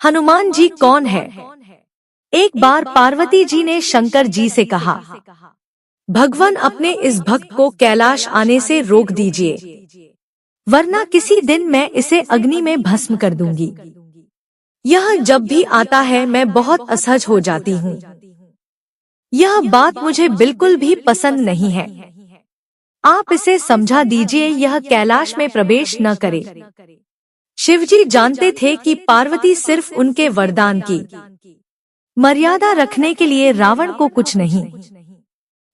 हनुमान जी कौन है? एक बार पार्वती जी ने शंकर जी से कहा, भगवान अपने इस भक्त को कैलाश आने से रोक दीजिए, वरना किसी दिन मैं इसे अग्नि में भस्म कर दूंगी। यह जब भी आता है मैं बहुत असहज हो जाती हूँ। यह बात मुझे बिल्कुल भी पसंद नहीं है। आप इसे समझा दीजिए, यह कैलाश में प्रवेश न करे। शिवजी जानते थे कि पार्वती सिर्फ उनके वरदान की मर्यादा रखने के लिए रावण को कुछ नहीं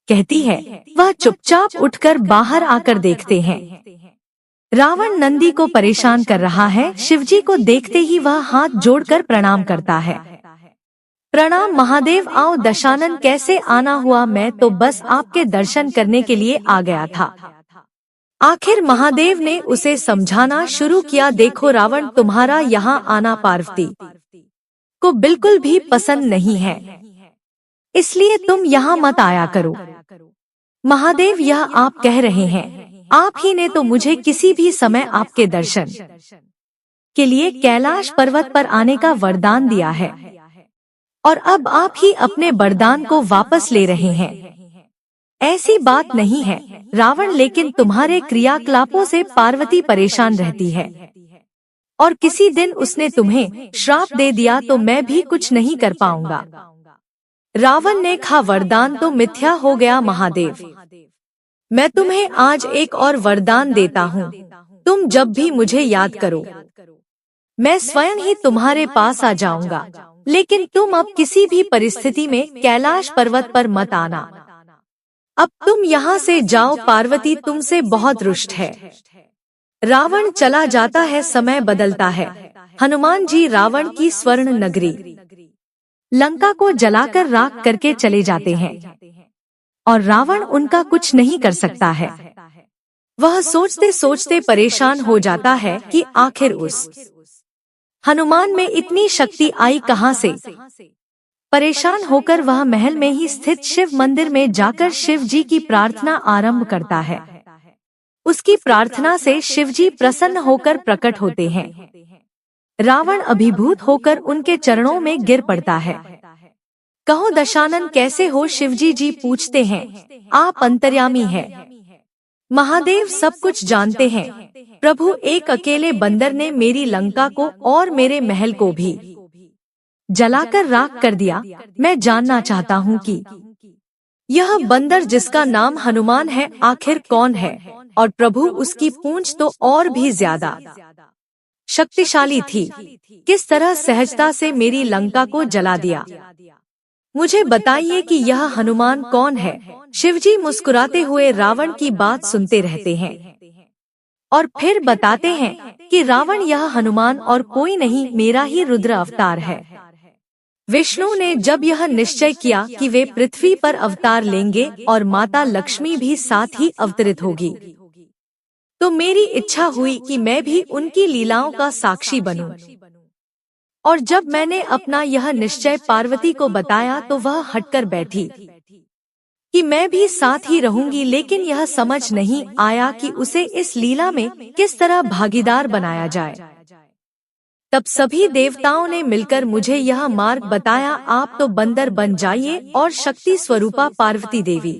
कहती है। वह चुपचाप उठकर बाहर आकर देखते हैं। रावण नंदी को परेशान कर रहा है। शिवजी को देखते ही वह हाथ जोड़कर प्रणाम करता है। प्रणाम महादेव, आओ दशानन, कैसे आना हुआ? मैं तो बस आपके दर्शन करने के लिए आ गया था। आखिर महादेव ने उसे समझाना शुरू किया, देखो रावण, तुम्हारा यहाँ आना पार्वती को बिल्कुल भी पसंद नहीं है, इसलिए तुम यहाँ मत आया करो। महादेव, यह आप कह रहे हैं? आप ही ने तो मुझे किसी भी समय आपके दर्शन के लिए कैलाश पर्वत पर आने का वरदान दिया है, और अब आप ही अपने वरदान को वापस ले रहे हैं। ऐसी बात नहीं है रावण, लेकिन तुम्हारे क्रियाकलापों से पार्वती परेशान रहती है, और किसी दिन उसने तुम्हें श्राप दे दिया तो मैं भी कुछ नहीं कर पाऊंगा। रावण ने कहा, वरदान तो मिथ्या हो गया महादेव। मैं तुम्हें आज एक और वरदान देता हूँ। तुम जब भी मुझे याद करो, मैं स्वयं ही तुम्हारे पास आ जाऊंगा, लेकिन तुम अब किसी भी परिस्थिति में कैलाश पर्वत पर मत आना। अब तुम यहाँ से जाओ, पार्वती तुमसे बहुत रुष्ट है। रावण चला जाता है। समय बदलता है। हनुमान जी रावण की स्वर्ण नगरी लंका को जलाकर राख करके चले जाते हैं, और रावण उनका कुछ नहीं कर सकता है। वह सोचते सोचते परेशान हो जाता है कि आखिर उस हनुमान में इतनी शक्ति आई कहाँ से। परेशान होकर वह महल में ही स्थित शिव मंदिर में जाकर शिव जी की प्रार्थना आरंभ करता है। उसकी प्रार्थना से शिव जी प्रसन्न होकर प्रकट होते हैं। रावण अभिभूत होकर उनके चरणों में गिर पड़ता है। कहो दशानन, कैसे हो? शिवजी जी पूछते हैं। आप अंतर्यामी है महादेव, सब कुछ जानते हैं। प्रभु, एक अकेले बंदर ने मेरी लंका को और मेरे महल को भी जलाकर राख कर दिया। मैं जानना चाहता हूँ कि यह बंदर जिसका नाम हनुमान है आखिर कौन है, और प्रभु उसकी पूंछ तो और भी ज्यादा शक्तिशाली थी, किस तरह सहजता से मेरी लंका को जला दिया। मुझे बताइए कि यह हनुमान कौन है। शिवजी मुस्कुराते हुए रावण की बात सुनते रहते हैं, और फिर बताते हैं कि रावण, यह हनुमान और कोई नहीं, मेरा ही रुद्र अवतार है। विष्णु ने जब यह निश्चय किया कि वे पृथ्वी पर अवतार लेंगे और माता लक्ष्मी भी साथ ही अवतरित होगी, तो मेरी इच्छा हुई कि मैं भी उनकी लीलाओं का साक्षी बनूं। और जब मैंने अपना यह निश्चय पार्वती को बताया तो वह हटकर बैठी कि मैं भी साथ ही रहूंगी, लेकिन यह समझ नहीं आया कि उसे इस लीला में किस तरह भागीदार बनाया जाए। तब सभी देवताओं ने मिलकर मुझे यह मार्ग बताया, आप तो बंदर बन जाइए और शक्ति स्वरूपा पार्वती देवी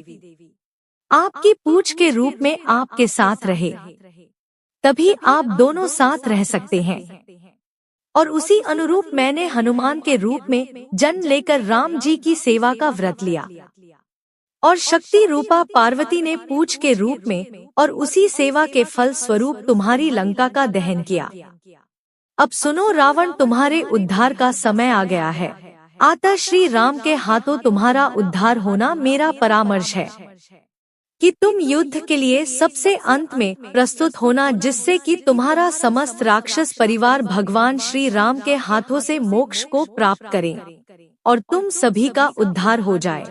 आपकी पूंछ के रूप में आपके साथ रहे, तभी आप दोनों साथ रह सकते हैं। और उसी अनुरूप मैंने हनुमान के रूप में जन्म लेकर राम जी की सेवा का व्रत लिया, और शक्ति रूपा पार्वती ने पूंछ के रूप में और उसी सेवा के फल स्वरूप तुम्हारी लंका का दहन किया। अब सुनो रावण, तुम्हारे उद्धार का समय आ गया है। अतः श्री राम के हाथों तुम्हारा उद्धार होना मेरा परामर्श है कि तुम युद्ध के लिए सबसे अंत में प्रस्तुत होना, जिससे कि तुम्हारा समस्त राक्षस परिवार भगवान श्री राम के हाथों से मोक्ष को प्राप्त करें और तुम सभी का उद्धार हो जाए।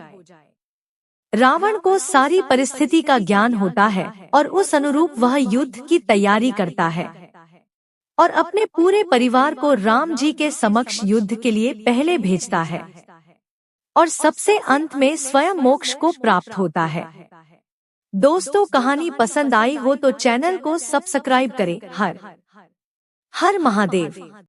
रावण को सारी परिस्थिति का ज्ञान होता है, और उस अनुरूप वह युद्ध की तैयारी करता है, और अपने पूरे परिवार को राम जी के समक्ष युद्ध के लिए पहले भेजता है, और सबसे अंत में स्वयं मोक्ष को प्राप्त होता है। दोस्तों, कहानी पसंद आई हो तो चैनल को सब्सक्राइब करें। हर हर महादेव।